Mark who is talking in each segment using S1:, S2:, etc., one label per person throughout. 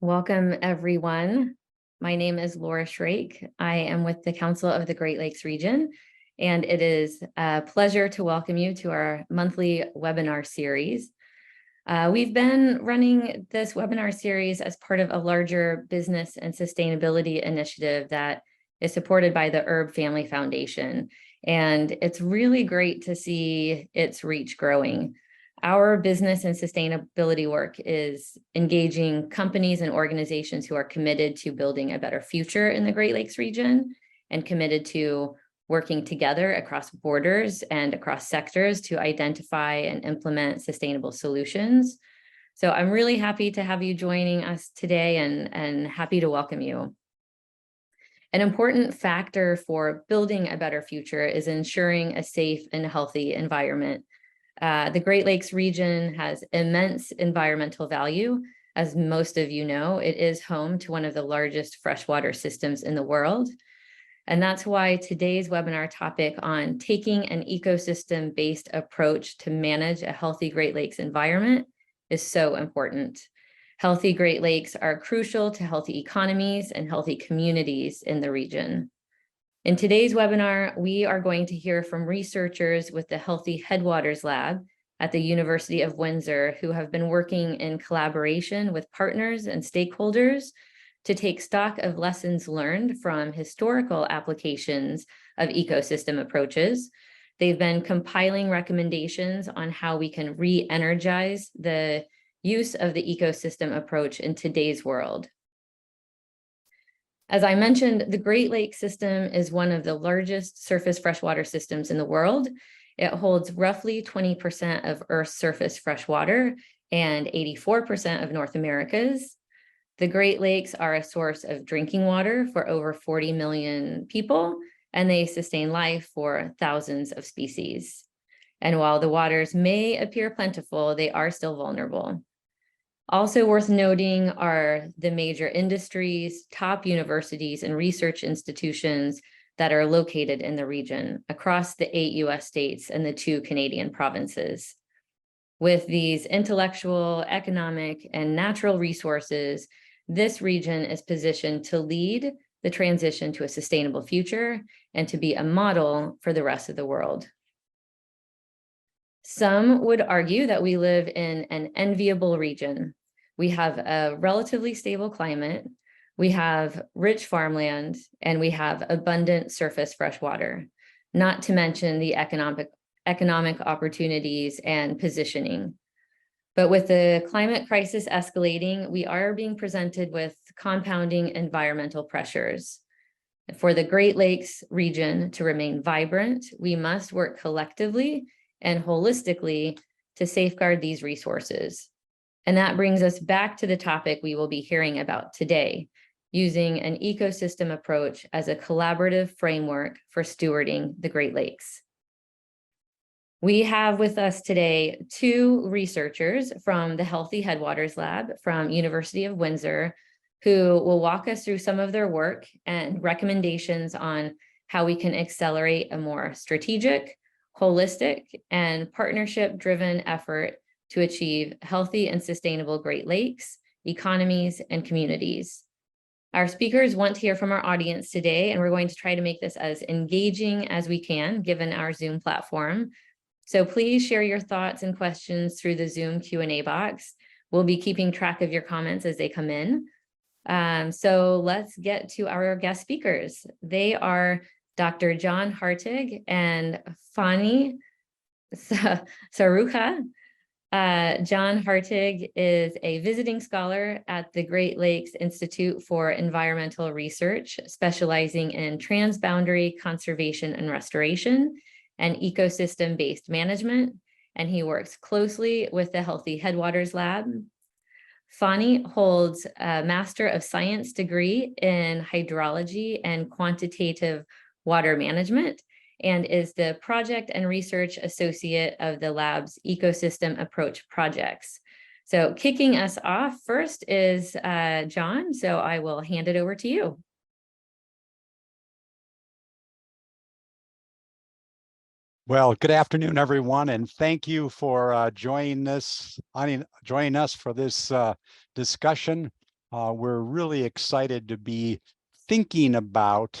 S1: Welcome, everyone. My name is Laura Shrake. I am with the Council of the Great Lakes Region, and it is a pleasure to welcome you to our monthly webinar series. We've been running this webinar series as part of a larger business and sustainability initiative that is supported by the Herb Family Foundation, and it's really great to see its reach growing. Our business and sustainability work is engaging companies and organizations who are committed to building a better future in the Great Lakes region and committed to working together across borders and across sectors to identify and implement sustainable solutions. So I'm really happy to have you joining us today and happy to welcome you. An important factor for building a better future is ensuring a safe and healthy environment. The Great Lakes region has immense environmental value. As most of you know, it is home to one of the largest freshwater systems in the world. And that's why today's webinar topic on taking an ecosystem-based approach to manage a healthy Great Lakes environment is so important. Healthy Great Lakes are crucial to healthy economies and healthy communities in the region. In today's webinar, we are going to hear from researchers with the Healthy Headwaters Lab at the University of Windsor who have been working in collaboration with partners and stakeholders to take stock of lessons learned from historical applications of ecosystem approaches. They've been compiling recommendations on how we can re-energize the use of the ecosystem approach in today's world. As I mentioned, the Great Lakes system is one of the largest surface freshwater systems in the world. It holds roughly 20% of Earth's surface freshwater and 84% of North America's. The Great Lakes are a source of drinking water for over 40 million people, and they sustain life for thousands of species. And while the waters may appear plentiful, they are still vulnerable. Also worth noting are the major industries, top universities, and research institutions that are located in the region across the 8 US states and the 2 Canadian provinces. With these intellectual, economic, and natural resources, this region is positioned to lead the transition to a sustainable future and to be a model for the rest of the world. Some would argue that we live in an enviable region. We have a relatively stable climate, we have rich farmland, and we have abundant surface freshwater, not to mention the economic opportunities and positioning. But with the climate crisis escalating, we are being presented with compounding environmental pressures. For the Great Lakes region to remain vibrant, we must work collectively and holistically to safeguard these resources. And that brings us back to the topic we will be hearing about today, using an ecosystem approach as a collaborative framework for stewarding the Great Lakes. We have with us today 2 researchers from the Healthy Headwaters Lab from University of Windsor, who will walk us through some of their work and recommendations on how we can accelerate a more strategic, holistic, and partnership-driven effort to achieve healthy and sustainable Great Lakes, economies, and communities. Our speakers want to hear from our audience today, and we're going to try to make this as engaging as we can, given our Zoom platform. So please share your thoughts and questions through the Zoom Q&A box. We'll be keeping track of your comments as they come in. So let's get to our guest speakers. They are Dr. John Hartig and Fani Saruka. John Hartig is a visiting scholar at the Great Lakes Institute for Environmental Research, specializing in transboundary conservation and restoration and ecosystem-based management, and he works closely with the Healthy Headwaters Lab. Fani holds a Master of Science degree in hydrology and quantitative water management, and is the project and research associate of the lab's ecosystem approach projects. So kicking us off first is John, so I will hand it over to you.
S2: Well, good afternoon, everyone, and thank you for joining us for this discussion we're really excited to be thinking about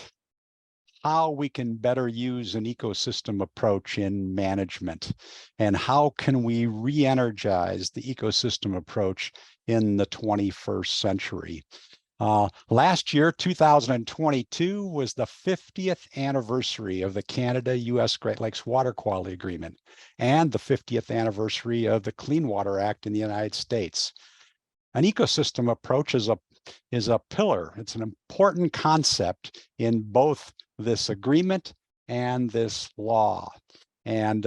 S2: how we can better use an ecosystem approach in management, and how can we re-energize the ecosystem approach in the 21st century. Last year, 2022, was the 50th anniversary of the Canada-US Great Lakes Water Quality Agreement and the 50th anniversary of the Clean Water Act in the United States. An ecosystem approach is a pillar. It's an important concept in both this agreement and this law. And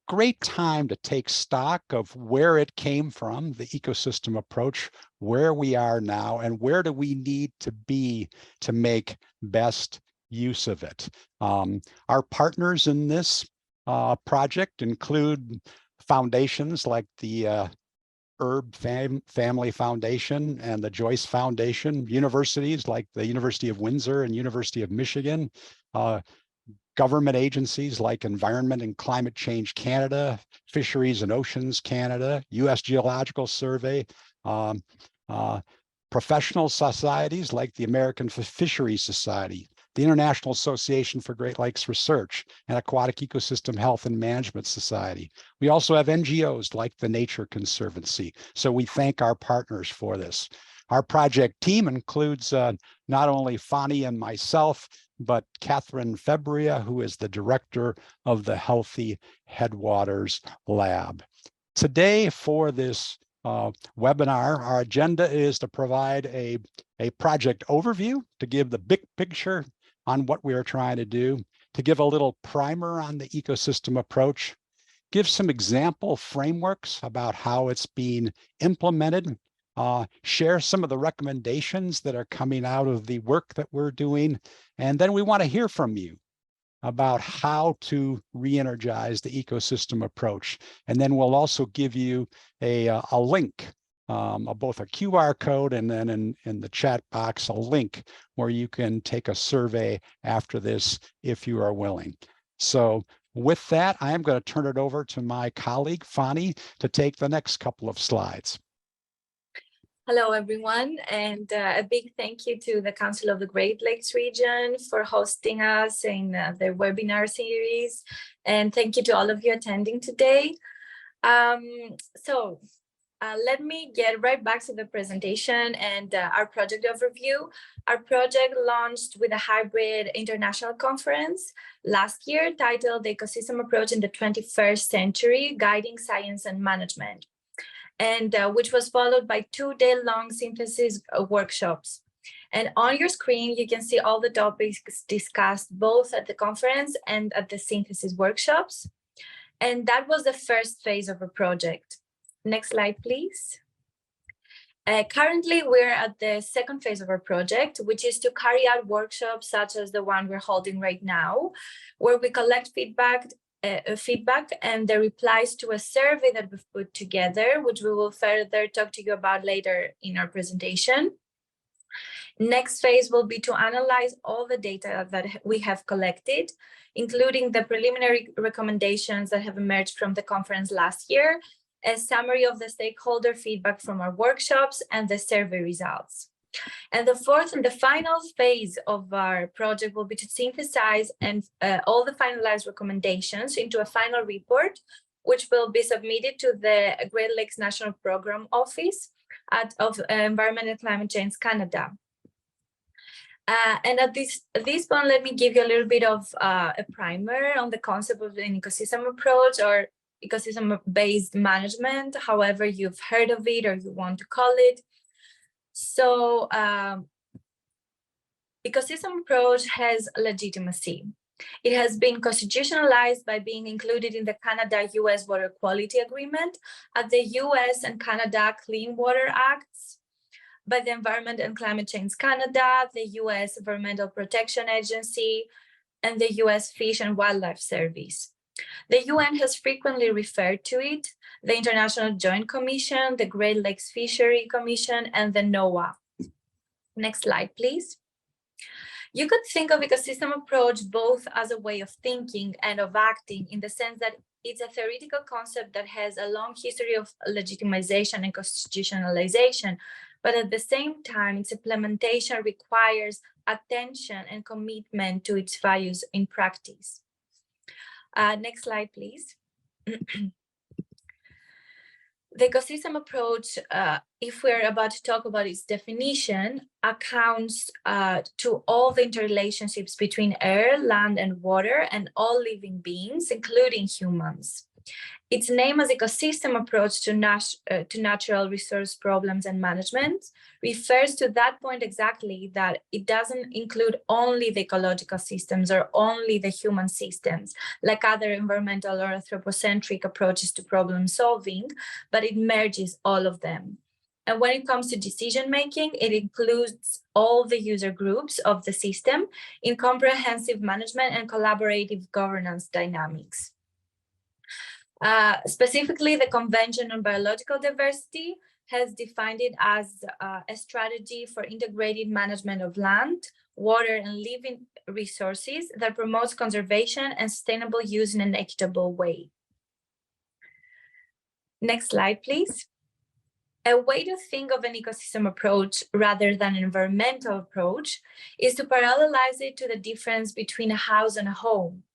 S2: great time to take stock of where it came from, the ecosystem approach, where we are now, and where do we need to be to make best use of it. Our partners in this project include foundations like the Herb Family Foundation and the Joyce Foundation, universities like the University of Windsor and University of Michigan, government agencies like Environment and Climate Change Canada, Fisheries and Oceans Canada, U.S. Geological Survey, professional societies like the American Fisheries Society, the International Association for Great Lakes Research, and Aquatic Ecosystem Health and Management Society. We also have NGOs like the Nature Conservancy. So we thank our partners for this. Our project team includes not only Fani and myself, but Catherine Febria, who is the director of the Healthy Headwaters Lab. Today, for this webinar, our agenda is to provide a project overview, to give the big picture on what we are trying to do, to give a little primer on the ecosystem approach, give some example frameworks about how it's being implemented, share some of the recommendations that are coming out of the work that we're doing, and then we want to hear from you about how to re-energize the ecosystem approach. And then we'll also give you a link, both a QR code and then in the chat box, a link where you can take a survey after this if you are willing. So with that, I am going to turn it over to my colleague, Fani, to take the next couple of slides.
S3: Hello, everyone, and a big thank you to the Council of the Great Lakes Region for hosting us in their webinar series. And thank you to all of you attending today. Let me get right back to the presentation and our project overview. Our project launched with a hybrid international conference last year titled The Ecosystem Approach in the 21st Century, Guiding Science and Management, and which was followed by 2-day-long synthesis workshops. And on your screen, you can see all the topics discussed both at the conference and at the synthesis workshops. And that was the first phase of our project. Next slide, please. Currently, we're at the second phase of our project, which is to carry out workshops such as the one we're holding right now, where we collect feedback and the replies to a survey that we've put together, which we will further talk to you about later in our presentation. Next phase will be to analyze all the data that we have collected, including the preliminary recommendations that have emerged from the conference last year, a summary of the stakeholder feedback from our workshops, and the survey results. And the fourth and the final phase of our project will be to synthesize and all the finalized recommendations into a final report, which will be submitted to the Great Lakes National Program Office of Environment and Climate Change Canada. And at this point, let me give you a little bit of a primer on the concept of an ecosystem approach or ecosystem-based management, however you've heard of it or you want to call it. So ecosystem approach has legitimacy. It has been constitutionalized by being included in the Canada-US Water Quality Agreement, at the US and Canada Clean Water Acts, by the Environment and Climate Change Canada, the US Environmental Protection Agency, and the US Fish and Wildlife Service. The UN has frequently referred to it, the International Joint Commission, the Great Lakes Fishery Commission, and the NOAA. Next slide, please. You could think of ecosystem approach both as a way of thinking and of acting, in the sense that it's a theoretical concept that has a long history of legitimization and constitutionalization, but at the same time, its implementation requires attention and commitment to its values in practice. Next slide, please. The ecosystem approach, if we're about to talk about its definition, accounts to all the interrelationships between air, land, and water, and all living beings, including humans. Its name as ecosystem approach to natural resource problems and management refers to that point exactly, that it doesn't include only the ecological systems or only the human systems, like other environmental or anthropocentric approaches to problem solving, but it merges all of them. And when it comes to decision making, it includes all the user groups of the system in comprehensive management and collaborative governance dynamics. Specifically, the Convention on Biological Diversity has defined it as a strategy for integrated management of land, water, and living resources that promotes conservation and sustainable use in an equitable way. Next slide, please. A way to think of an ecosystem approach rather than an environmental approach is to parallelize it to the difference between a house and a home.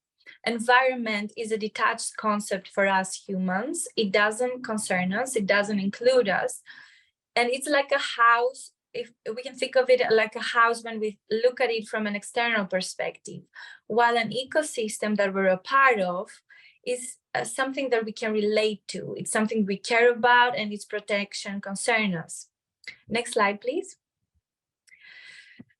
S3: Environment is a detached concept for us humans. It doesn't concern us, it doesn't include us. And it's like a house, if we can think of it like a house when we look at it from an external perspective, while an ecosystem that we're a part of is something that we can relate to. It's something we care about, and its protection concerns us. Next slide, please.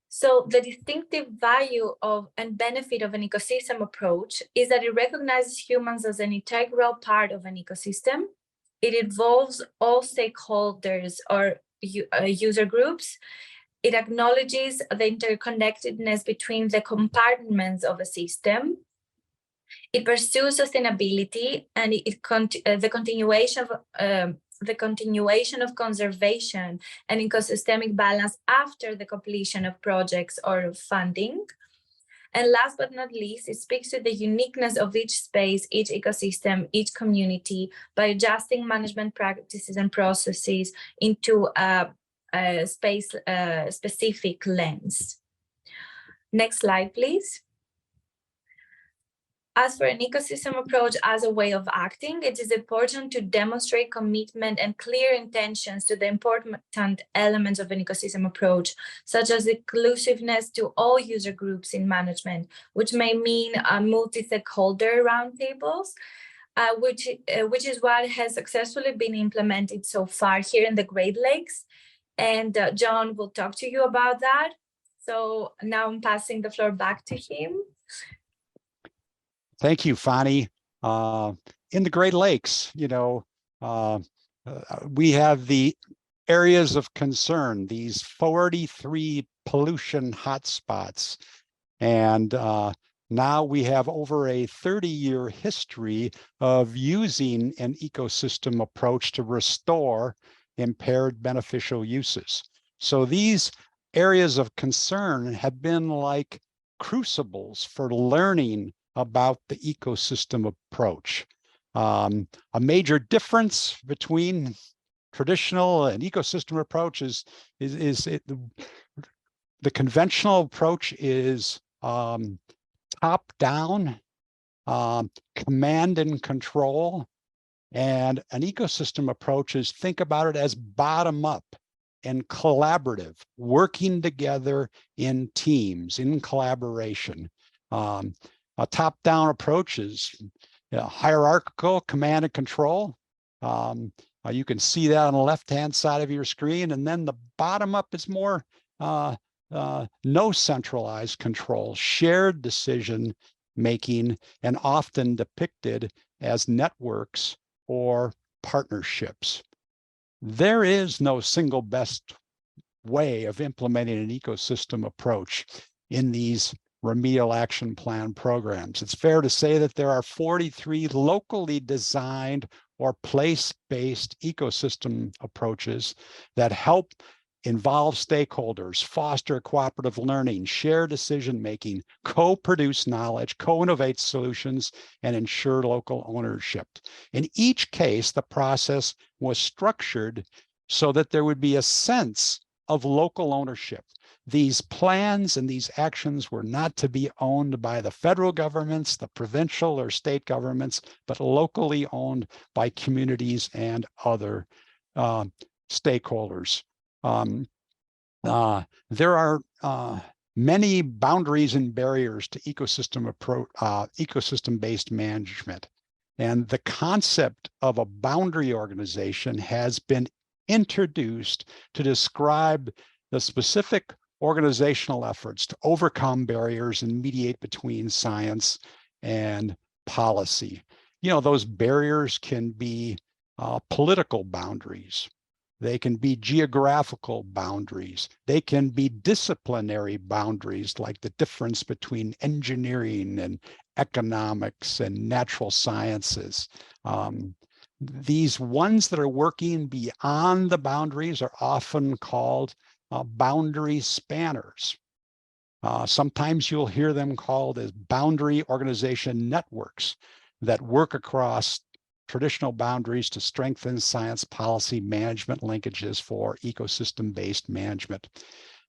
S3: So the distinctive value of and benefit of an ecosystem approach is that it recognizes humans as an integral part of an ecosystem. It involves all stakeholders or user groups. It acknowledges the interconnectedness between the compartments of a system. It pursues sustainability, and the continuation of conservation and ecosystemic balance after the completion of projects or funding. And last but not least, it speaks to the uniqueness of each space, each ecosystem, each community by adjusting management practices and processes into a space specific lens. Next slide, please. As for an ecosystem approach as a way of acting, it is important to demonstrate commitment and clear intentions to the important elements of an ecosystem approach, such as inclusiveness to all user groups in management, which may mean multi-stakeholder roundtables, which is what has successfully been implemented so far here in the Great Lakes. And John will talk to you about that. So now I'm passing the floor back to him.
S2: Thank you, Fani. In the Great Lakes, we have the areas of concern, these 43 pollution hotspots. And now we have over a 30-year history of using an ecosystem approach to restore impaired beneficial uses. So these areas of concern have been like crucibles for learning about the ecosystem approach. A major difference between traditional and ecosystem approach is the conventional approach is top-down, command and control, and an ecosystem approach is think about it as bottom-up and collaborative, working together in teams, in collaboration. A top-down approach is hierarchical command and control. You can see that on the left-hand side of your screen. And then the bottom-up is more no centralized control, shared decision-making, and often depicted as networks or partnerships. There is no single best way of implementing an ecosystem approach in these remedial action plan programs. It's fair to say that there are 43 locally designed or place-based ecosystem approaches that help involve stakeholders, foster cooperative learning, share decision-making, co-produce knowledge, co-innovate solutions, and ensure local ownership. In each case, the process was structured so that there would be a sense of local ownership. These plans and these actions were not to be owned by the federal governments, the provincial or state governments, but locally owned by communities and other stakeholders. There are many boundaries and barriers to ecosystem-based management. And the concept of a boundary organization has been introduced to describe the specific organizational efforts to overcome barriers and mediate between science and policy. You know, those barriers can be political boundaries. They can be geographical boundaries. They can be disciplinary boundaries, like the difference between engineering and economics and natural sciences. These ones that are working beyond the boundaries are often called boundary spanners. Sometimes you'll hear them called as boundary organization networks that work across traditional boundaries to strengthen science policy management linkages for ecosystem-based management.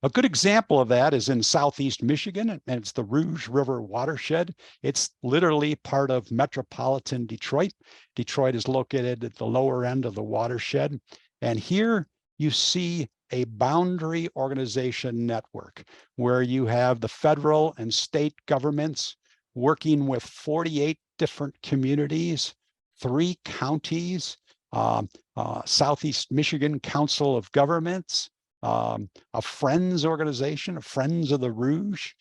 S2: A good example of that is in Southeast Michigan, and it's the Rouge River watershed. It's literally part of metropolitan Detroit. Detroit is located at the lower end of the watershed. And here you see a boundary organization network where you have the federal and state governments working with 48 different communities, 3 counties, Southeast Michigan Council of Governments, a Friends organization, Friends of the Rouge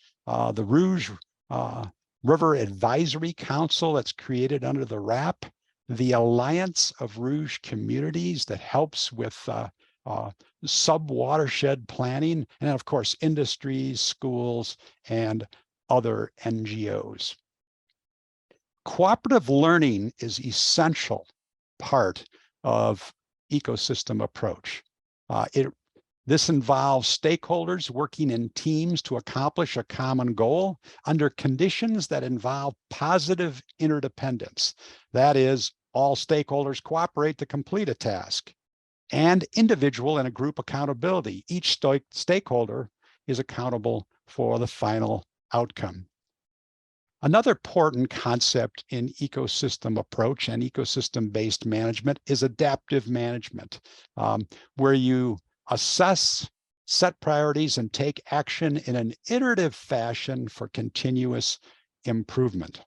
S2: River Advisory Council that's created under the RAP, the Alliance of Rouge Communities that helps with sub-watershed planning, and of course, industries, schools, and other NGOs. Cooperative learning is essential part of ecosystem approach. This involves stakeholders working in teams to accomplish a common goal under conditions that involve positive interdependence. That is, all stakeholders cooperate to complete a task, and individual and a group accountability. Each stakeholder is accountable for the final outcome. Another important concept in ecosystem approach and ecosystem-based management is adaptive management, where you assess, set priorities, and take action in an iterative fashion for continuous improvement.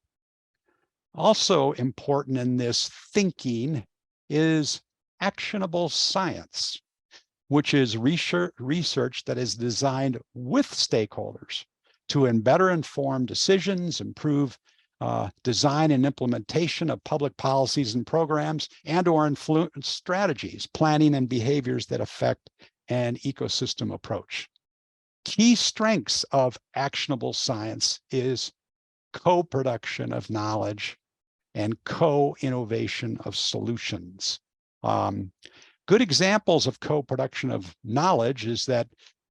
S2: Also important in this thinking is actionable science, which is research that is designed with stakeholders to better inform decisions, improve design and implementation of public policies and programs, and/or influence strategies, planning, and behaviors that affect an ecosystem approach. Key strengths of actionable science is co-production of knowledge and co-innovation of solutions. Good examples of co-production of knowledge is that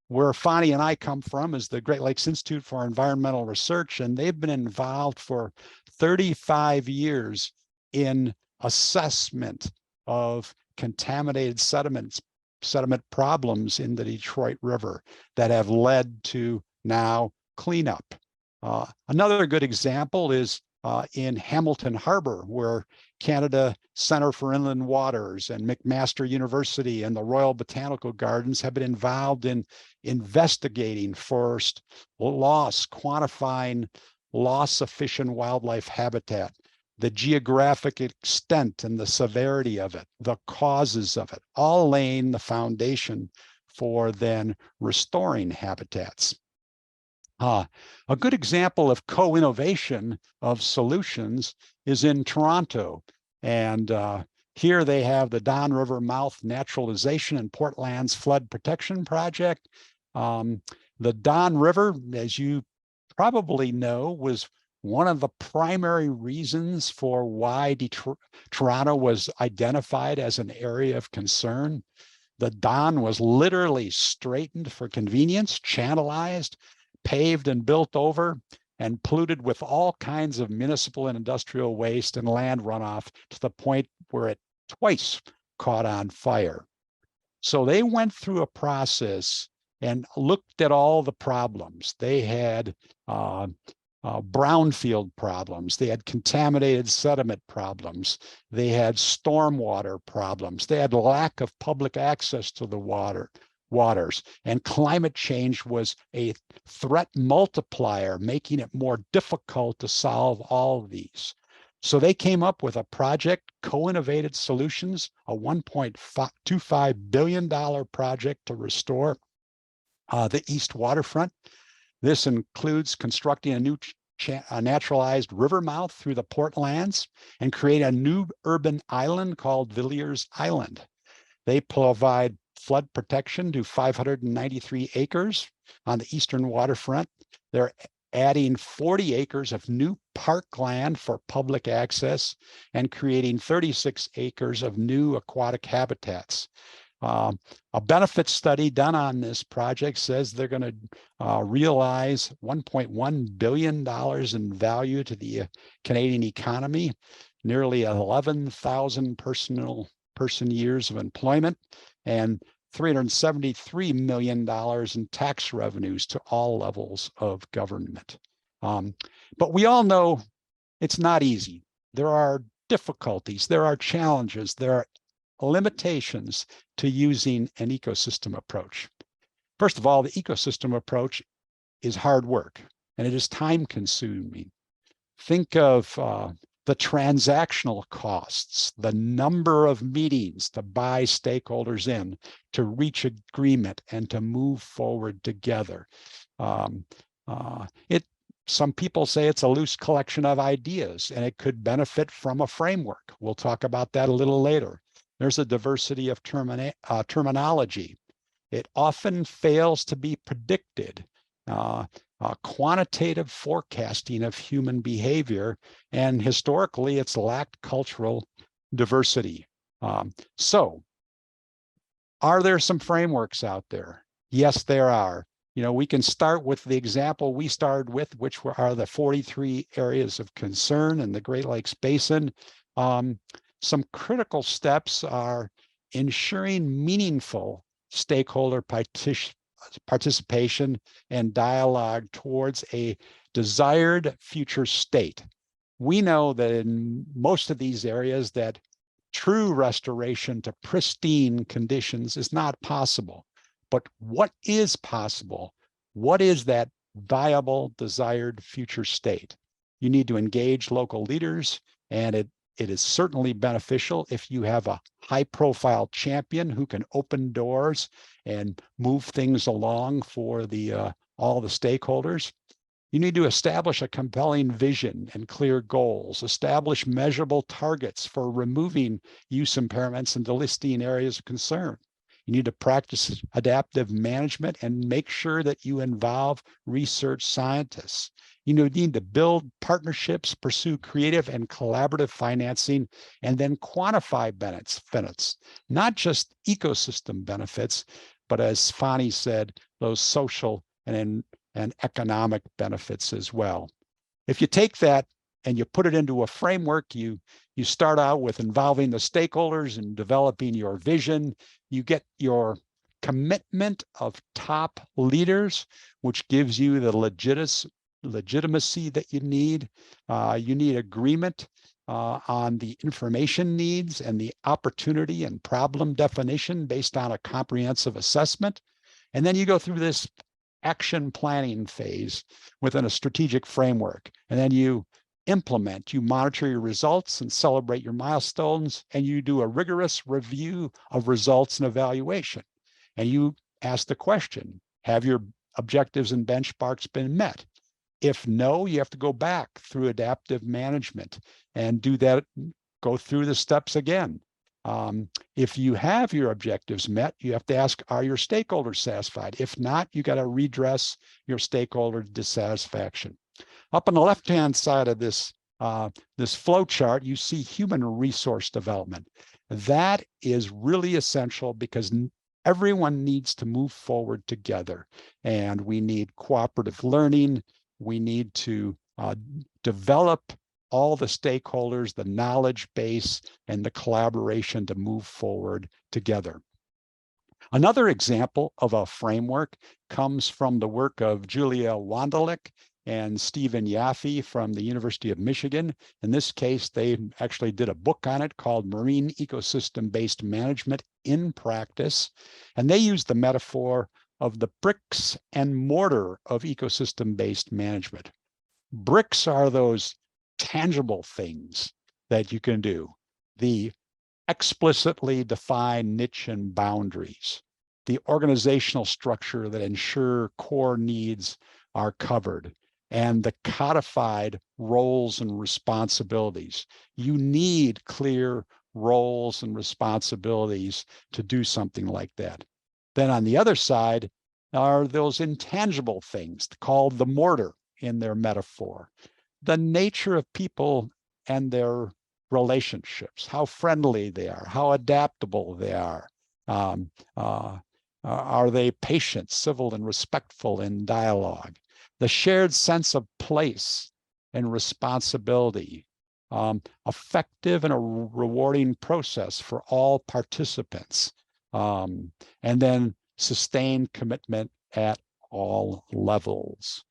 S2: where Fani and I come from is the Great Lakes Institute for Environmental Research, and they've been involved for 35 years in assessment of contaminated sediment problems in the Detroit River that have led to now cleanup. Another good example is in Hamilton Harbor, where Canada Center for Inland Waters and McMaster University and the Royal Botanical Gardens have been involved in investigating first loss, quantifying loss of fish and wildlife habitat, the geographic extent and the severity of it, the causes of it, all laying the foundation for then restoring habitats. A good example of co-innovation of solutions is in Toronto. And here they have the Don River Mouth Naturalization and Portland's Flood Protection Project. The Don River, as you probably know, was one of the primary reasons for why Toronto was identified as an area of concern. The Don was literally straightened for convenience, channelized, paved and built over, and polluted with all kinds of municipal and industrial waste and land runoff to the point where it twice caught on fire. So they went through a process and looked at all the problems. They had brownfield problems. They had contaminated sediment problems. They had stormwater problems. They had lack of public access to the waters. And climate change was a threat multiplier, making it more difficult to solve all of these. So they came up with a project, Co-Innovated Solutions, a $1.25 billion project to restore the East Waterfront. This includes constructing a new naturalized river mouth through the port lands and create a new urban island called Villiers Island. They provide flood protection to 593 acres on the eastern waterfront. They're adding 40 acres of new parkland for public access and creating 36 acres of new aquatic habitats. A benefit study done on this project says they're going to realize $1.1 billion in value to the Canadian economy, nearly 11,000 person years of employment, and $373 million in tax revenues to all levels of government. But we all know it's not easy. There are difficulties, there are challenges, there are limitations to using an ecosystem approach. First of all, the ecosystem approach is hard work and it is time consuming. Think of the transactional costs, the number of meetings to buy stakeholders in, to reach agreement and to move forward together. Some people say it's a loose collection of ideas and it could benefit from a framework. We'll talk about that a little later. There's a diversity of terminology. It often fails to be predicted. Quantitative forecasting of human behavior, and historically it's lacked cultural diversity. So are there some frameworks out there? Yes, there are. You know, we can start with the example we started with, which are the 43 areas of concern in the Great Lakes Basin. Some critical steps are ensuring meaningful stakeholder participation and dialogue towards a desired future state. We know that in most of these areas that true restoration to pristine conditions is not possible. But what is possible? What is that viable, desired future state? You need to engage local leaders, and it is certainly beneficial if you have a high-profile champion who can open doors and move things along for all the stakeholders. You need to establish a compelling vision and clear goals, establish measurable targets for removing use impairments and delisting areas of concern. You need to practice adaptive management and make sure that you involve research scientists. You need to build partnerships, pursue creative and collaborative financing, and then quantify benefits, not just ecosystem benefits, but as Fani said, those social and economic benefits as well. If you take that and you put it into a framework, you start out with involving the stakeholders and developing your vision. You get your commitment of top leaders, which gives you the legitimacy that you need. You need agreement on the information needs and the opportunity and problem definition based on a comprehensive assessment. And then you go through this action planning phase within a strategic framework. And then you implement, you monitor your results and celebrate your milestones, and you do a rigorous review of results and evaluation. And you ask the question, have your objectives and benchmarks been met? If no, you have to go back through adaptive management and do that, go through the steps again. If you have your objectives met, you have to ask, are your stakeholders satisfied? If not, you got to redress your stakeholder dissatisfaction. Up on the left-hand side of this flow chart, you see human resource development. That is really essential because everyone needs to move forward together, and we need cooperative learning. We need to develop all the stakeholders, the knowledge base, and the collaboration to move forward together. Another example of a framework comes from the work of Julia Wondalik and Stephen Yaffe from the University of Michigan. In this case, they actually did a book on it called Marine Ecosystem-Based Management in Practice. And they used the metaphor of the bricks and mortar of ecosystem-based management. Bricks are those tangible things that you can do. The explicitly defined niche and boundaries, the organizational structure that ensure core needs are covered, and the codified roles and responsibilities. You need clear roles and responsibilities to do something like that. Then on the other side are those intangible things called the mortar in their metaphor. The nature of people and their relationships, how friendly they are, how adaptable they are. Are they patient, civil, and respectful in dialogue? The shared sense of place and responsibility, effective and a rewarding process for all participants, and then sustained commitment at all levels.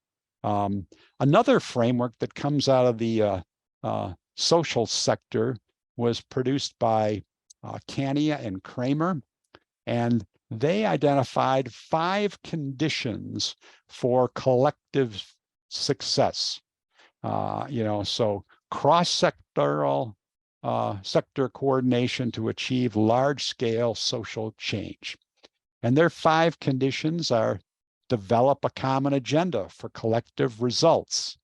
S2: Another framework that comes out of the social sector was produced by Kania and Kramer, and they identified 5 conditions for collective success. So cross-sectoral sector coordination to achieve large-scale social change. And their 5 conditions are: develop a common agenda for collective results,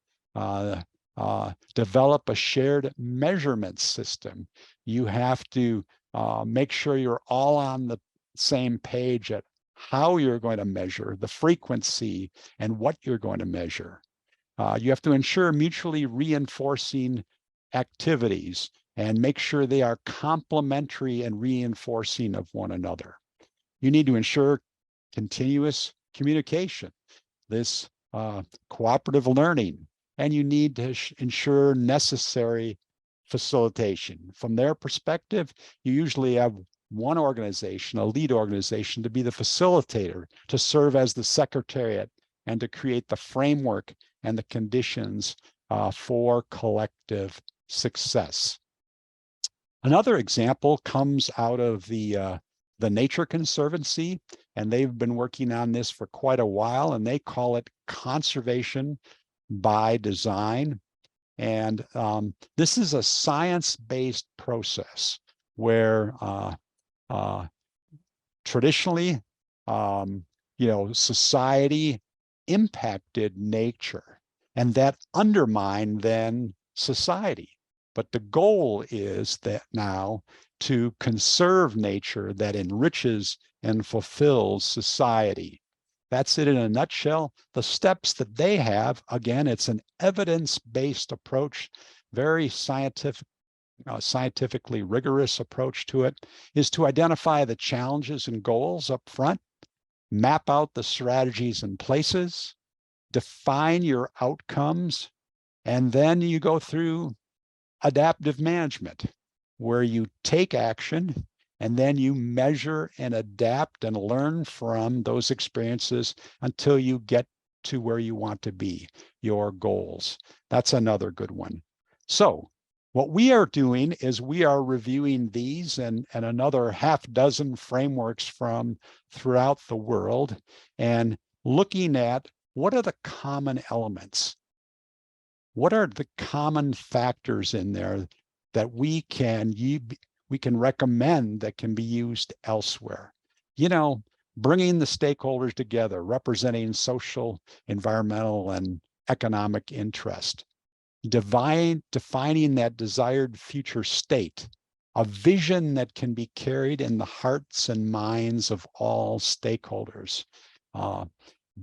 S2: develop a shared measurement system. You have to make sure you're all on the same page at how you're going to measure, the frequency, and what you're going to measure. You have to ensure mutually reinforcing activities and make sure they are complementary and reinforcing of one another. You need to ensure continuous communication, this cooperative learning, and you need to ensure necessary facilitation. From their perspective, you usually have one organization, a lead organization, to be the facilitator, to serve as the secretariat, and to create the framework and the conditions for collective success. Another example comes out of the Nature Conservancy, and they've been working on this for quite a while, and they call it conservation by design. And this is a science-based process where traditionally, society impacted nature, and that undermined then society. But the goal is that now to conserve nature that enriches and fulfills society. That's it in a nutshell. The steps that they have, again, it's an evidence-based approach, very scientifically rigorous approach to it, is to identify the challenges and goals up front, map out the strategies and places, define your outcomes, and then you go through adaptive management, where you take action and then you measure and adapt and learn from those experiences until you get to where you want to be, your goals. That's another good one. So what we are doing is we are reviewing these and another half-dozen frameworks from throughout the world and looking at what are the common elements. What are the common factors in there that we can recommend that can be used elsewhere? Bringing the stakeholders together, representing social, environmental, and economic interest. Defining that desired future state, a vision that can be carried in the hearts and minds of all stakeholders.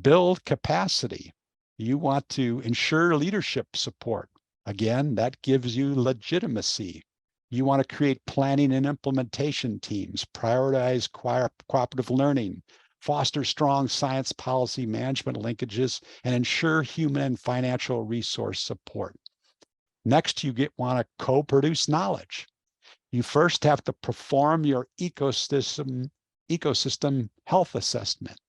S2: Build capacity. You want to ensure leadership support. Again, that gives you legitimacy. You want to create planning and implementation teams, prioritize cooperative learning, foster strong science policy management linkages, and ensure human and financial resource support. Next, you want to co-produce knowledge. You first have to perform your ecosystem ecosystem health assessment.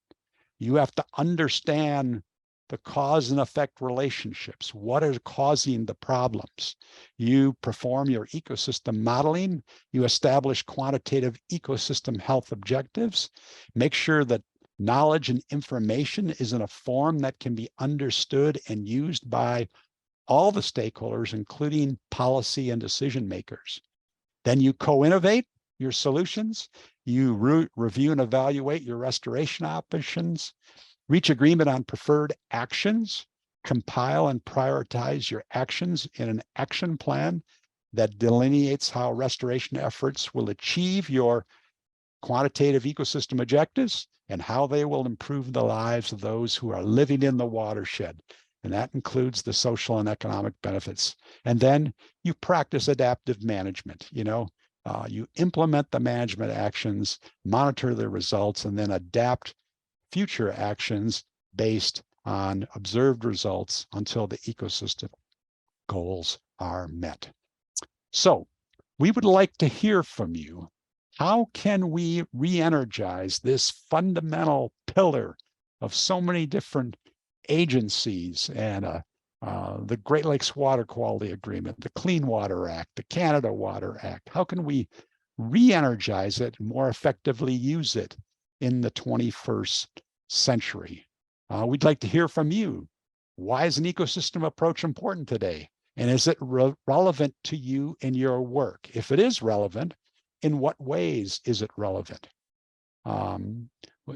S2: You have to understand the cause and effect relationships. What is causing the problems? You perform your ecosystem modeling. You establish quantitative ecosystem health objectives. Make sure that knowledge and information is in a form that can be understood and used by all the stakeholders, including policy and decision makers. Then you co-innovate your solutions. You review and evaluate your restoration options, reach agreement on preferred actions, compile and prioritize your actions in an action plan that delineates how restoration efforts will achieve your quantitative ecosystem objectives and how they will improve the lives of those who are living in the watershed. And that includes the social and economic benefits. And then you practice adaptive management. You implement the management actions, monitor the results, and then adapt future actions based on observed results until the ecosystem goals are met. So we would like to hear from you. How can we re-energize this fundamental pillar of so many different agencies and the Great Lakes Water Quality Agreement, the Clean Water Act, the Canada Water Act? How can we re-energize it and more effectively use it in the 21st century? We'd like to hear from you. Why is an ecosystem approach important today? And is it relevant to you in your work? If it is relevant, in what ways is it relevant?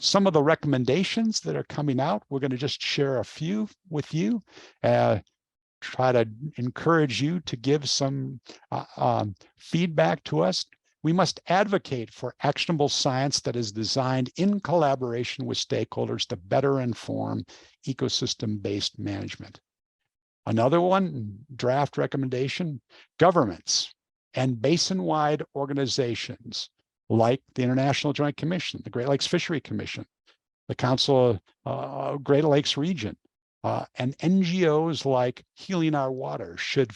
S2: Some of the recommendations that are coming out, we're going to just share a few with you. Try to encourage you to give some feedback to us. We must advocate for actionable science that is designed in collaboration with stakeholders to better inform ecosystem-based management. Another one, draft recommendation, governments and basin-wide organizations like the International Joint Commission, the Great Lakes Fishery Commission, the Council of Great Lakes Region, and NGOs like Healing Our Water should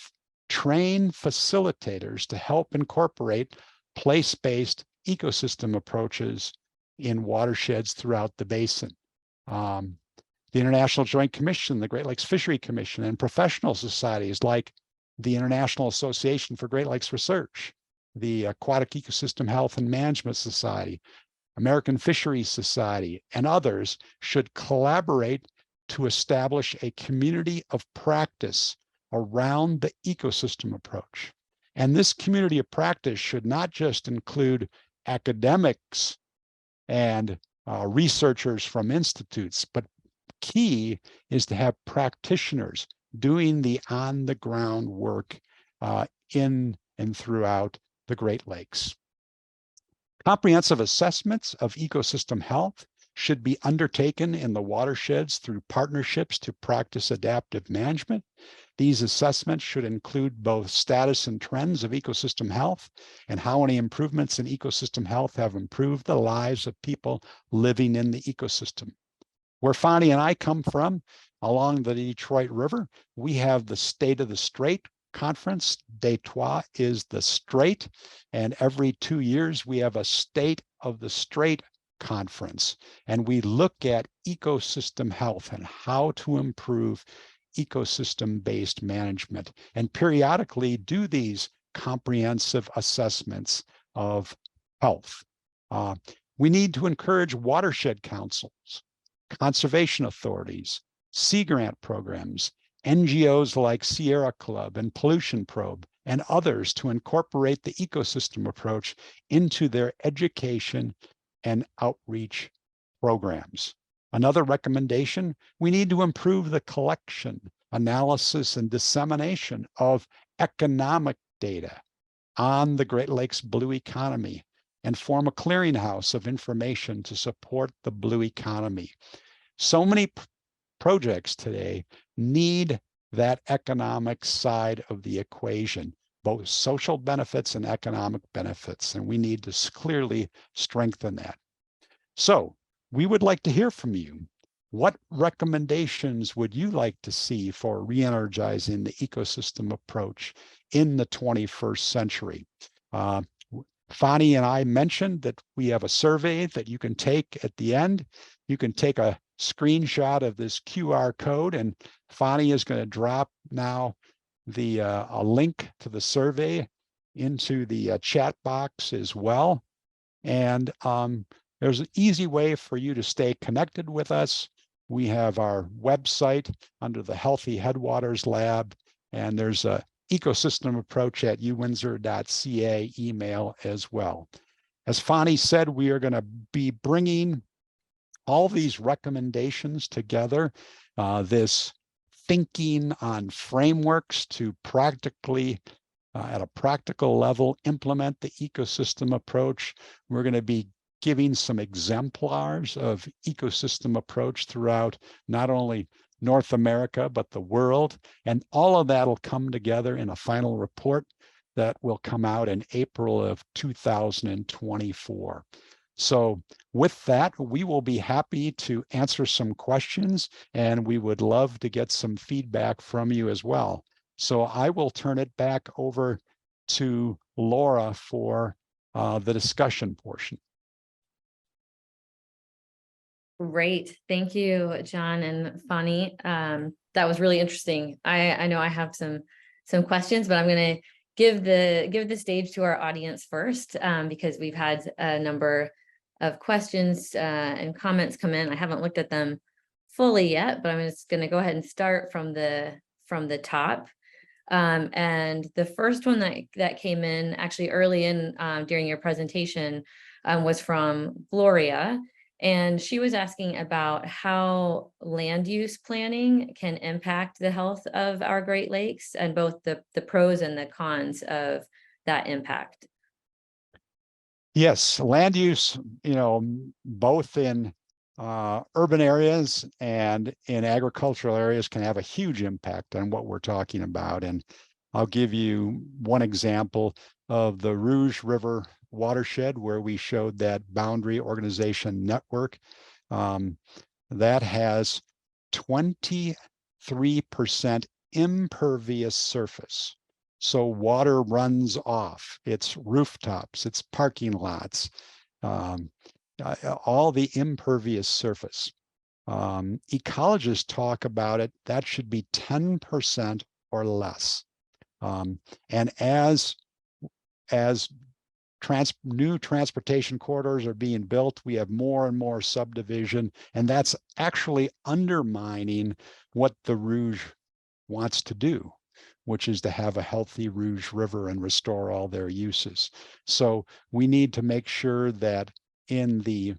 S2: train facilitators to help incorporate place-based ecosystem approaches in watersheds throughout the basin. The International Joint Commission, the Great Lakes Fishery Commission, and professional societies like the International Association for Great Lakes Research, the Aquatic Ecosystem Health and Management Society, American Fisheries Society, and others should collaborate to establish a community of practice around the ecosystem approach. And this community of practice should not just include academics and researchers from institutes, but key is to have practitioners doing the on-the-ground work in and throughout the Great Lakes. Comprehensive assessments of ecosystem health should be undertaken in the watersheds through partnerships to practice adaptive management. These assessments should include both status and trends of ecosystem health and how any improvements in ecosystem health have improved the lives of people living in the ecosystem. Where Fonnie and I come from, along the Detroit River, we have the State of the Strait Conference. Detroit is the Strait, and every 2 years we have a State of the Strait Conference, and we look at ecosystem health and how to improve ecosystem-based management, and periodically do these comprehensive assessments of health. We need to encourage watershed councils, conservation authorities, sea grant programs, NGOs like Sierra Club and Pollution Probe, and others to incorporate the ecosystem approach into their education and outreach programs. Another recommendation, we need to improve the collection, analysis, and dissemination of economic data on the Great Lakes blue economy and form a clearinghouse of information to support the blue economy. So many projects today need that economic side of the equation, both social benefits and economic benefits, and we need to clearly strengthen that. So we would like to hear from you. What recommendations would you like to see for re-energizing the ecosystem approach in the 21st century? Fani and I mentioned that we have a survey that you can take at the end. You can take a screenshot of this QR code, and Fani is going to drop now a link to the survey into the chat box as well. And there's an easy way for you to stay connected with us. We have our website under the Healthy Headwaters Lab, and there's a ecosystem approach at uwindsor.ca email as well. As Fani said, we are going to be bringing all these recommendations together, this thinking on frameworks to practically, at a practical level, implement the ecosystem approach. We're going to be giving some exemplars of ecosystem approach throughout not only North America, but the world. And all of that will come together in a final report that will come out in April of 2024. So with that, we will be happy to answer some questions, and we would love to get some feedback from you as well. So I will turn it back over to Laura for the discussion portion.
S1: Great. Thank you, John and Fani. That was really interesting. I know I have some questions, but I'm going to give the stage to our audience first, because we've had a number of questions and comments come in. I haven't looked at them fully yet, but I'm just going to go ahead and start from the top. And the first one that came in actually early in during your presentation was from Gloria. And she was asking about how land use planning can impact the health of our Great Lakes, and both the pros and the cons of that impact.
S2: Yes, land use, both in urban areas and in agricultural areas can have a huge impact on what we're talking about. And I'll give you one example of the Rouge River watershed, where we showed that boundary organization network that has 23% impervious surface. So water runs off its rooftops, its parking lots, all the impervious surface. Ecologists talk about it, that should be 10% or less. And as new transportation corridors are being built, we have more and more subdivision, and that's actually undermining what the Rouge wants to do, which is to have a healthy Rouge River and restore all their uses. So we need to make sure that in the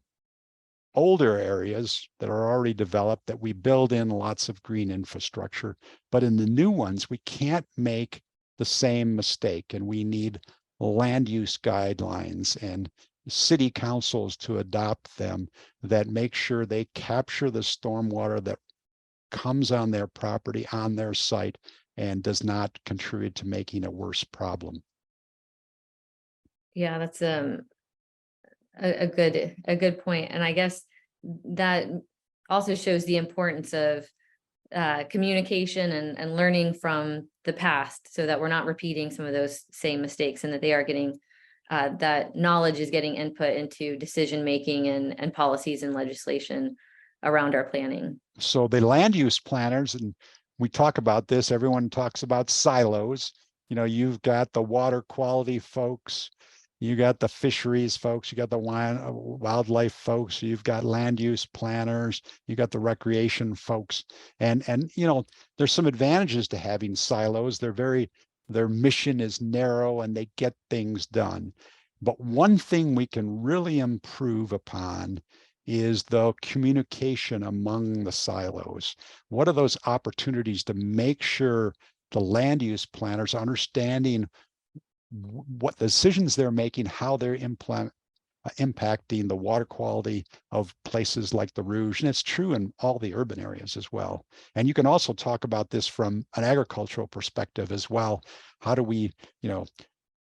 S2: older areas that are already developed, that we build in lots of green infrastructure, but in the new ones, we can't make the same mistake, and we need land use guidelines and city councils to adopt them that make sure they capture the stormwater that comes on their property, on their site, and does not contribute to making a worse problem.
S1: Yeah, that's a good point. And I guess that also shows the importance of communication and learning from the past, so that we're not repeating some of those same mistakes, and that they are getting that knowledge is getting input into decision making and policies and legislation around our planning.
S2: So the land use planners, and we talk about this, everyone talks about silos. You've got the water quality folks, you got the fisheries folks, you got the wildlife folks, you've got land use planners, you got the recreation folks. And there's some advantages to having silos. Their mission is narrow and they get things done. But one thing we can really improve upon is the communication among the silos. What are those opportunities to make sure the land use planners are understanding what decisions they're making, how they're impacting the water quality of places like the Rouge? And it's true in all the urban areas as well. And you can also talk about this from an agricultural perspective as well. How do we,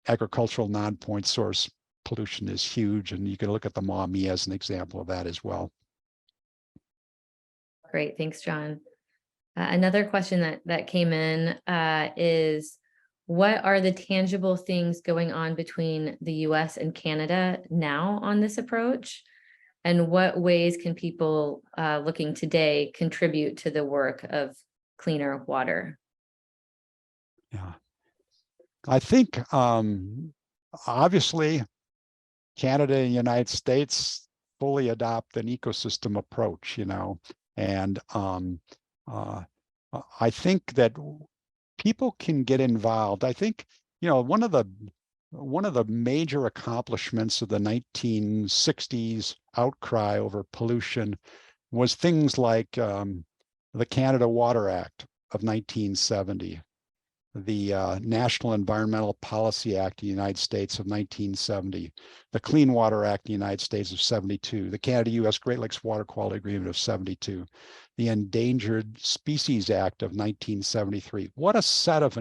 S2: agricultural non-point source pollution is huge, and you can look at the Maumee as an example of that as well.
S1: Great, thanks, John. Another question that came in is, what are the tangible things going on between the US and Canada now on this approach? And what ways can people looking today contribute to the work of cleaner water?
S2: Yeah, I think obviously Canada and the United States fully adopt an ecosystem approach, and I think that people can get involved. I think, one of the major accomplishments of the 1960s outcry over pollution was things like the Canada Water Act of 1970, the National Environmental Policy Act of the United States of 1970, the Clean Water Act of the United States of 72, the Canada-US Great Lakes Water Quality Agreement of 72, the Endangered Species Act of 1973. What a set of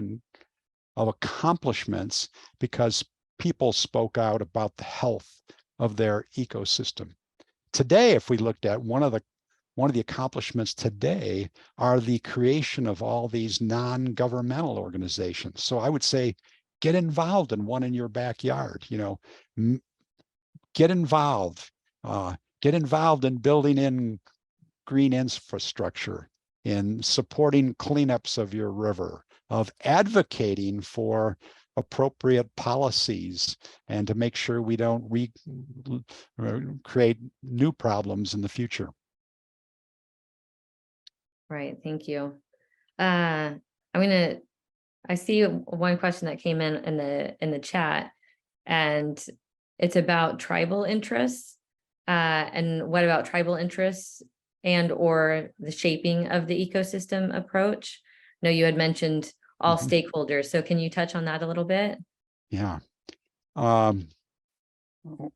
S2: accomplishments, because people spoke out about the health of their ecosystem. Today, if we looked at one of the accomplishments today are the creation of all these non-governmental organizations. So I would say, get involved in one in your backyard, get involved in building in green infrastructure, in supporting cleanups of your river, of advocating for appropriate policies, and to make sure we don't create new problems in the future.
S1: Right, thank you. I see one question that came in the chat, and it's about tribal interests. And what about tribal interests and or the shaping of the ecosystem approach? I know you had mentioned all stakeholders, so can you touch on that a little bit?
S2: Yeah.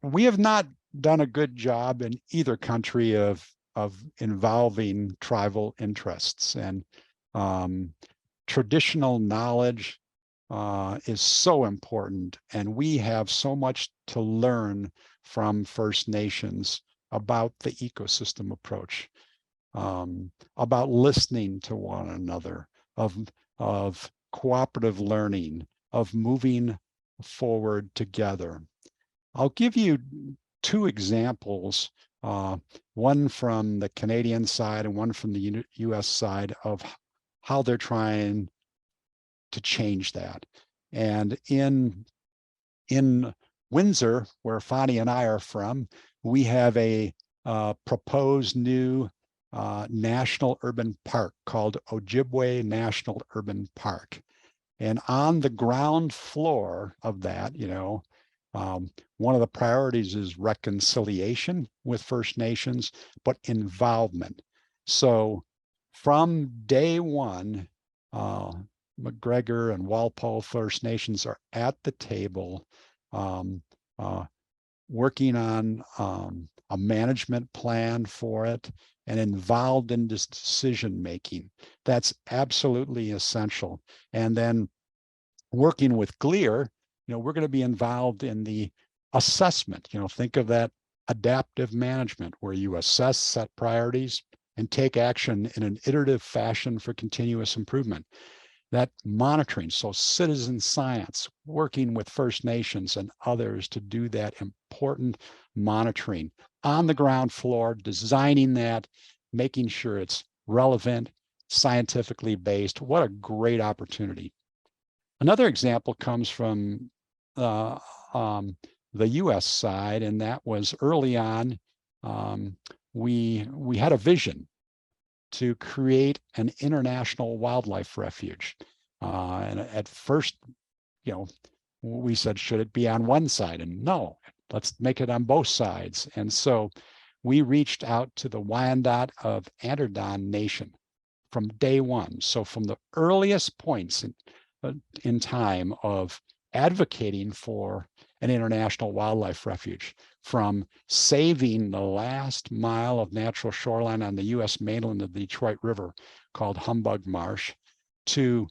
S2: We have not done a good job in either country of involving tribal interests, and traditional knowledge is so important, and we have so much to learn from First Nations about the ecosystem approach, about listening to one another, of cooperative learning, of moving forward together. I'll give you two examples, one from the Canadian side and one from the US side, of how they're trying to change that. And in Windsor, where Fani and I are from, we have a proposed new national urban park called Ojibwe National Urban Park. And on the ground floor of that, one of the priorities is reconciliation with First Nations, but involvement. So from day one, McGregor and Walpole First Nations are at the table, working on a management plan for it and involved in this decision making. That's absolutely essential. And then working with GLEAR, we're going to be involved in the assessment. Think of that adaptive management, where you assess, set priorities, and take action in an iterative fashion for continuous improvement. That monitoring, so citizen science, working with First Nations and others to do that important monitoring on the ground floor, designing that, making sure it's relevant, scientifically based. What a great opportunity. Another example comes from the US side, and that was early on. We had a vision to create an international wildlife refuge. And at first, we said, should it be on one side? And no, let's make it on both sides. And so we reached out to the Wyandot of Anderdon Nation from day one. So from the earliest points in time of advocating for an international wildlife refuge, from saving the last mile of natural shoreline on the US mainland of the Detroit River called Humbug Marsh, to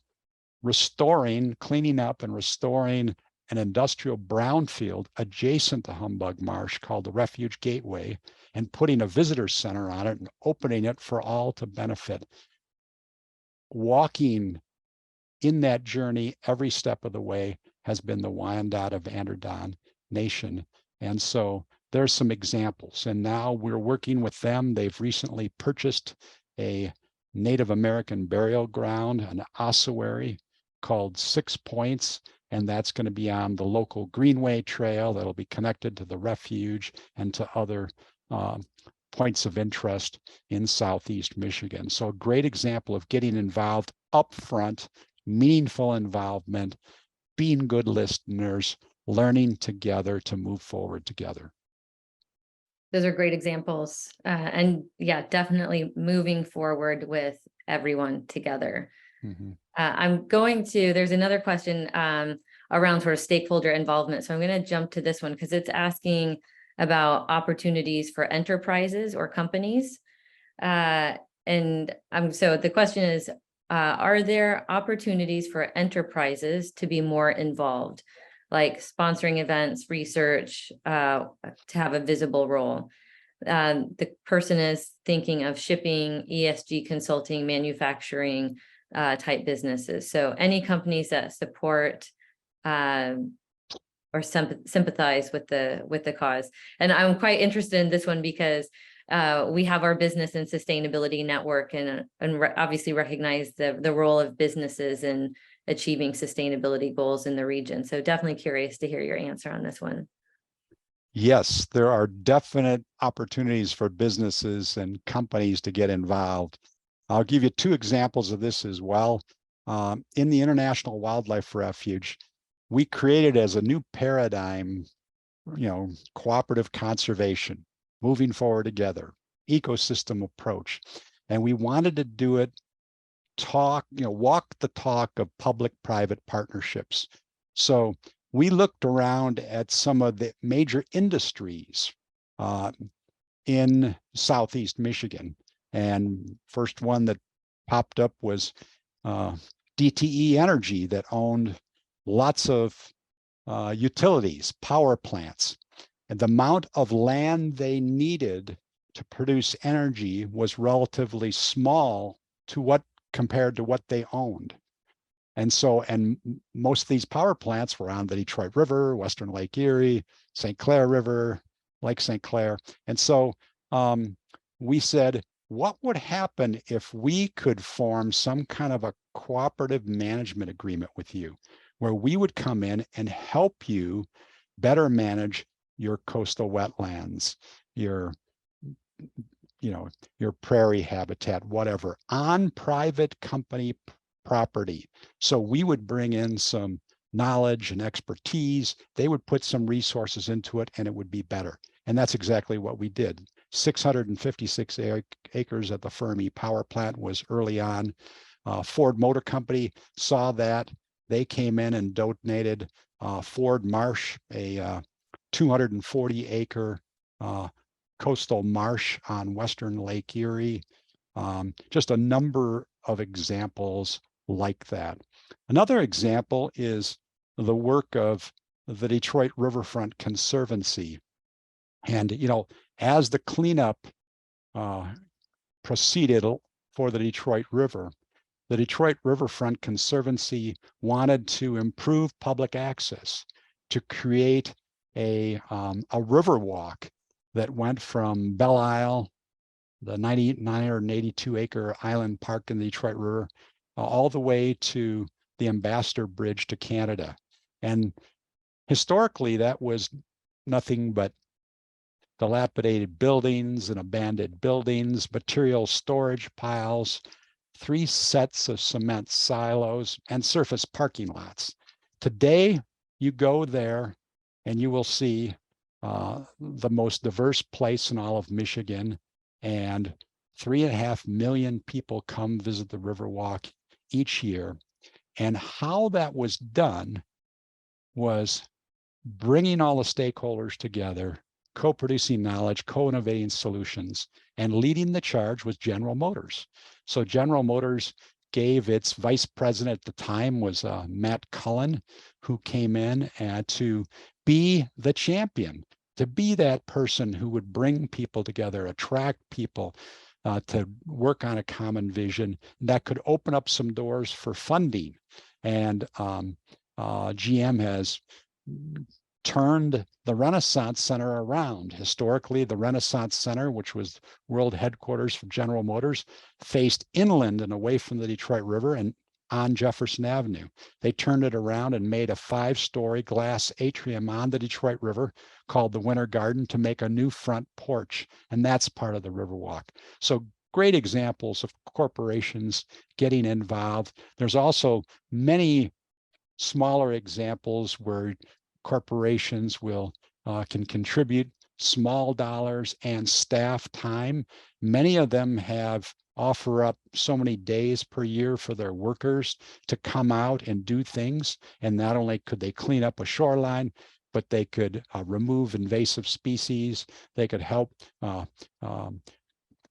S2: cleaning up and restoring an industrial brownfield adjacent to Humbug Marsh called the Refuge Gateway, and putting a visitor center on it and opening it for all to benefit. Walking in that journey, every step of the way, has been the Wyandot of Anderdan Nation. And so there's some examples. And now we're working with them. They've recently purchased a Native American burial ground, an ossuary called 6 Points. And that's going to be on the local Greenway Trail that'll be connected to the refuge and to other points of interest in Southeast Michigan. So a great example of getting involved upfront, meaningful involvement, being good listeners, learning together to move forward together.
S1: Those are great examples. And yeah, definitely moving forward with everyone together. There's another question around sort of stakeholder involvement. So I'm going to jump to this one because it's asking about opportunities for enterprises or companies. So the question is, are there opportunities for enterprises to be more involved, like sponsoring events, research, to have a visible role? The person is thinking of shipping, ESG consulting, manufacturing type businesses. So any companies that support or sympathize with the cause. And I'm quite interested in this one because we have our business and sustainability network and obviously recognize the role of businesses in achieving sustainability goals in the region. So definitely curious to hear your answer on this one.
S2: Yes, there are definite opportunities for businesses and companies to get involved. I'll give you 2 examples of this as well. In the International Wildlife Refuge, we created as a new paradigm, cooperative conservation, moving forward together, ecosystem approach. And we wanted to do it, walk the talk of public-private partnerships. So we looked around at some of the major industries in Southeast Michigan. And first one that popped up was DTE Energy, that owned lots of utilities, power plants. And the amount of land they needed to produce energy was relatively small compared to what they owned. And most of these power plants were on the Detroit River, Western Lake Erie, St. Clair River, Lake St. Clair. And so we said, what would happen if we could form some kind of a cooperative management agreement with you, where we would come in and help you better manage your coastal wetlands, your prairie habitat, whatever, on private company property. So we would bring in some knowledge and expertise. They would put some resources into it and it would be better. And that's exactly what we did. 656 acres at the Fermi power plant was early on. Ford Motor Company saw that. They came in and donated Ford Marsh, a 240-acre coastal marsh on Western Lake Erie. Just a number of examples like that. Another example is the work of the Detroit Riverfront Conservancy. And, as the cleanup proceeded for the Detroit River, the Detroit Riverfront Conservancy wanted to improve public access, to create a river walk that went from Belle Isle, the 982-acre island park in the Detroit River, all the way to the Ambassador Bridge to Canada. And historically, that was nothing but dilapidated buildings and abandoned buildings, material storage piles, 3 sets of cement silos, and surface parking lots. Today, you go there and you will see the most diverse place in all of Michigan, and 3.5 million people come visit the Riverwalk each year. And how that was done was bringing all the stakeholders together, co-producing knowledge, co-innovating solutions, and leading the charge was General Motors. So General Motors gave its vice president at the time was Matt Cullen, who came in to be the champion, to be that person who would bring people together, attract people to work on a common vision that could open up some doors for funding. And GM has turned the Renaissance Center around. Historically, the Renaissance Center, which was world headquarters for General Motors, faced inland and away from the Detroit River and on Jefferson Avenue. They turned it around and made a 5-story glass atrium on the Detroit River called the Winter Garden to make a new front porch. And that's part of the Riverwalk. So great examples of corporations getting involved. There's also many smaller examples where corporations will can contribute small dollars and staff time. Many of them have offer up so many days per year for their workers to come out and do things. And not only could they clean up a shoreline, but they could remove invasive species. They could help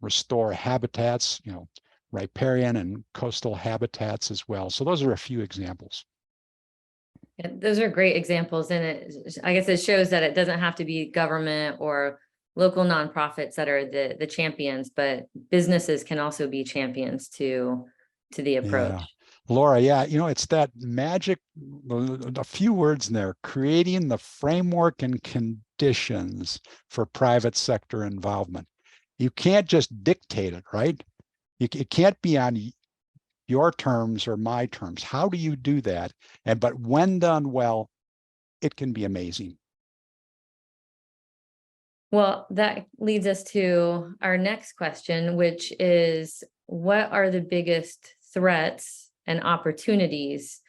S2: restore habitats, riparian and coastal habitats as well. So those are a few examples.
S1: Yeah, those are great examples, and I guess it shows that it doesn't have to be government or local nonprofits that are the champions, but businesses can also be champions to the approach.
S2: Yeah. Laura, yeah, it's that magic, a few words in there, creating the framework and conditions for private sector involvement. You can't just dictate it, right? It can't be on your terms or my terms. How do you do that? But when done well, it can be amazing.
S1: Well, that leads us to our next question, which is, what are the biggest threats and opportunities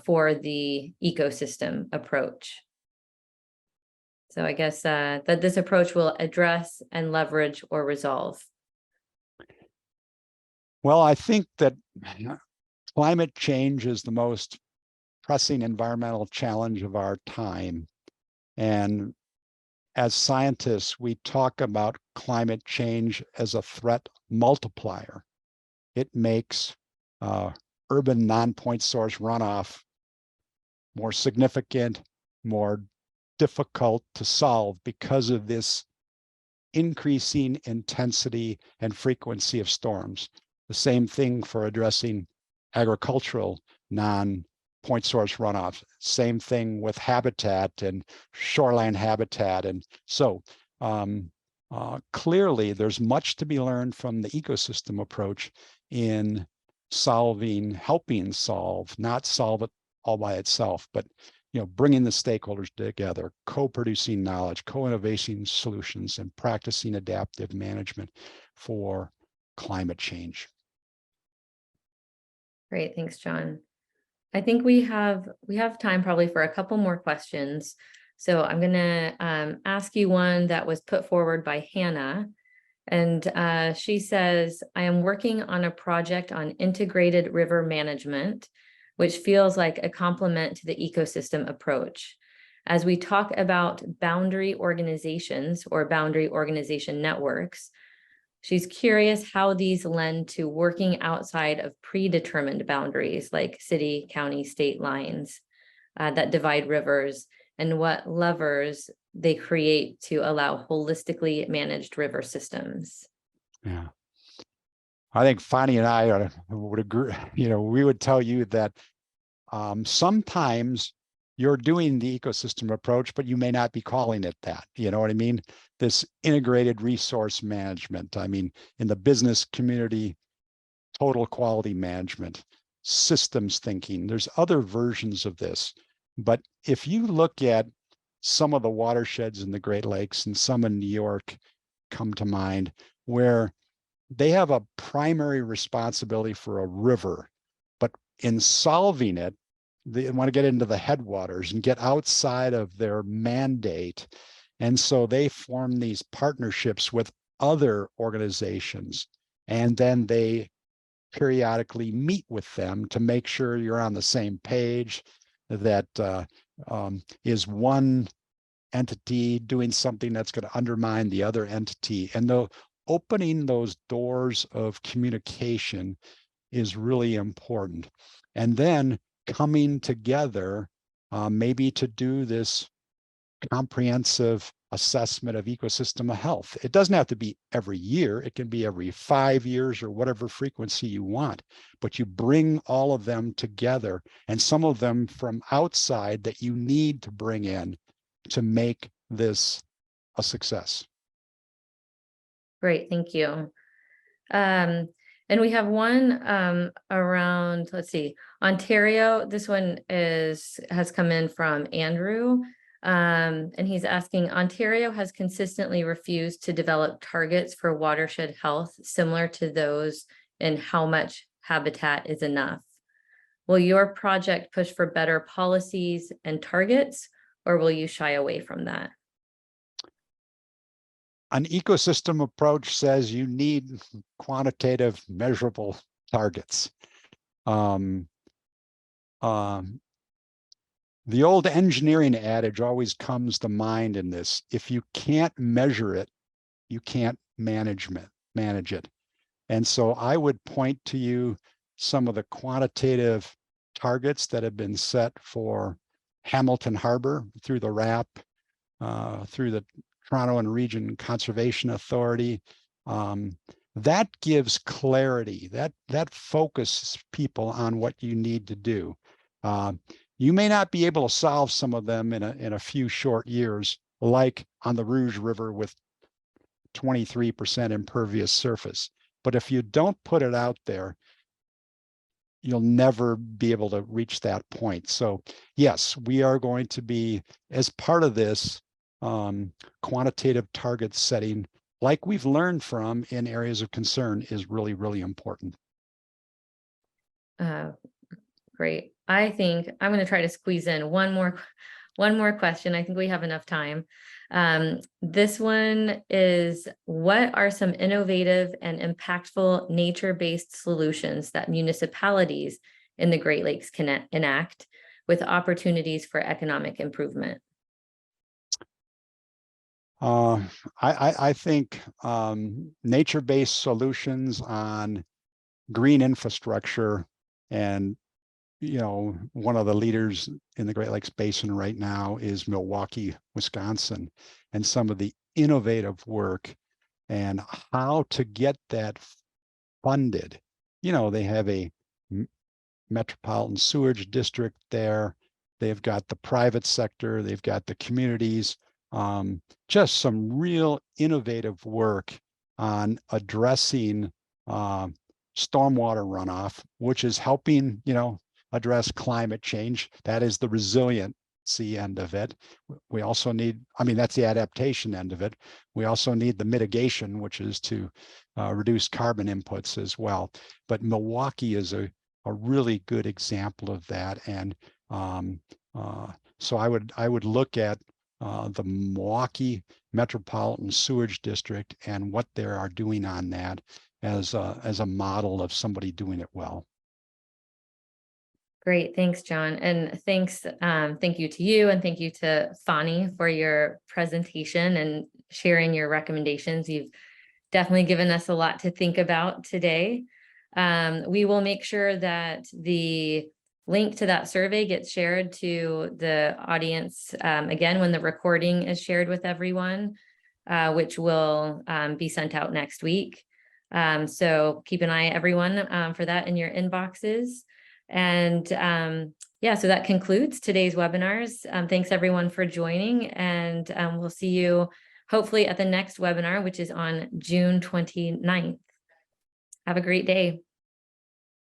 S1: for the ecosystem approach? So I guess that this approach will address and leverage or resolve.
S2: Well, I think that climate change is the most pressing environmental challenge of our time. And as scientists, we talk about climate change as a threat multiplier. It makes urban non-point source runoff more significant, more difficult to solve because of this increasing intensity and frequency of storms. The same thing for addressing agricultural non-point source runoff. Same thing with habitat and shoreline habitat. And so clearly there's much to be learned from the ecosystem approach in helping solve, not solve it all by itself, but bringing the stakeholders together, co-producing knowledge, co-innovating solutions, and practicing adaptive management for climate change.
S1: Great, thanks, John. I think we have time probably for a couple more questions. So I'm going to ask you one that was put forward by Hannah. And she says, I am working on a project on integrated river management, which feels like a complement to the ecosystem approach. As we talk about boundary organizations or boundary organization networks, she's curious how these lend to working outside of predetermined boundaries like city, county, state lines that divide rivers, and what levers they create to allow holistically managed river systems.
S2: Yeah. I think Fanny and I would agree, we would tell you that sometimes you're doing the ecosystem approach, but you may not be calling it that. You know what I mean? This integrated resource management. I mean, in the business community, total quality management, systems thinking. There's other versions of this. But if you look at some of the watersheds in the Great Lakes and some in New York come to mind, where they have a primary responsibility for a river, but in solving it, they want to get into the headwaters and get outside of their mandate. And so they form these partnerships with other organizations, and then they periodically meet with them to make sure you're on the same page, that is one entity doing something that's going to undermine the other entity. And opening those doors of communication is really important. And then coming together, maybe to do this comprehensive assessment of ecosystem health. It doesn't have to be every year. It can be every 5 years or whatever frequency you want, but you bring all of them together, and some of them from outside that you need to bring in to make this a success.
S1: Great, thank you. And we have one around, let's see, Ontario. This one has come in from Andrew. And he's asking, Ontario has consistently refused to develop targets for watershed health similar to those in how much habitat is enough. Will your project push for better policies and targets, or will you shy away from that?
S2: An ecosystem approach says you need quantitative, measurable targets. The old engineering adage always comes to mind in this. If you can't measure it, you can't manage it. And so I would point to you some of the quantitative targets that have been set for Hamilton Harbor through the RAP, through the Toronto and Region Conservation Authority. That gives clarity, that focuses people on what you need to do. You may not be able to solve some of them in a few short years, like on the Rouge River with 23% impervious surface. But if you don't put it out there, you'll never be able to reach that point. So yes, we are going to be, as part of this, quantitative target setting, like we've learned from in areas of concern, is really, really important.
S1: Great. I think I'm going to try to squeeze in one more question. I think we have enough time. This one is, what are some innovative and impactful nature-based solutions that municipalities in the Great Lakes can enact with opportunities for economic improvement?
S2: I think nature-based solutions on green infrastructure, and one of the leaders in the Great Lakes Basin right now is Milwaukee, Wisconsin, and some of the innovative work and how to get that funded. They have a metropolitan sewage district there. They've got the private sector, they've got the communities, just some real innovative work on addressing stormwater runoff, which is helping, address climate change. That is the resiliency end of it. We also need, that's the adaptation end of it. We also need the mitigation, which is to reduce carbon inputs as well. But Milwaukee is a really good example of that. And so I would look at the Milwaukee Metropolitan Sewage District and what they are doing on that as a model of somebody doing it well.
S1: Great, thanks, John. And thank you to you, and thank you to Fani for your presentation and sharing your recommendations. You've definitely given us a lot to think about today. We will make sure that the link to that survey gets shared to the audience again when the recording is shared with everyone, which will be sent out next week. So keep an eye, everyone, for that in your inboxes. And yeah, so that concludes today's webinars. Thanks everyone for joining, and we'll see you hopefully at the next webinar, which is on June 29th. Have a great day.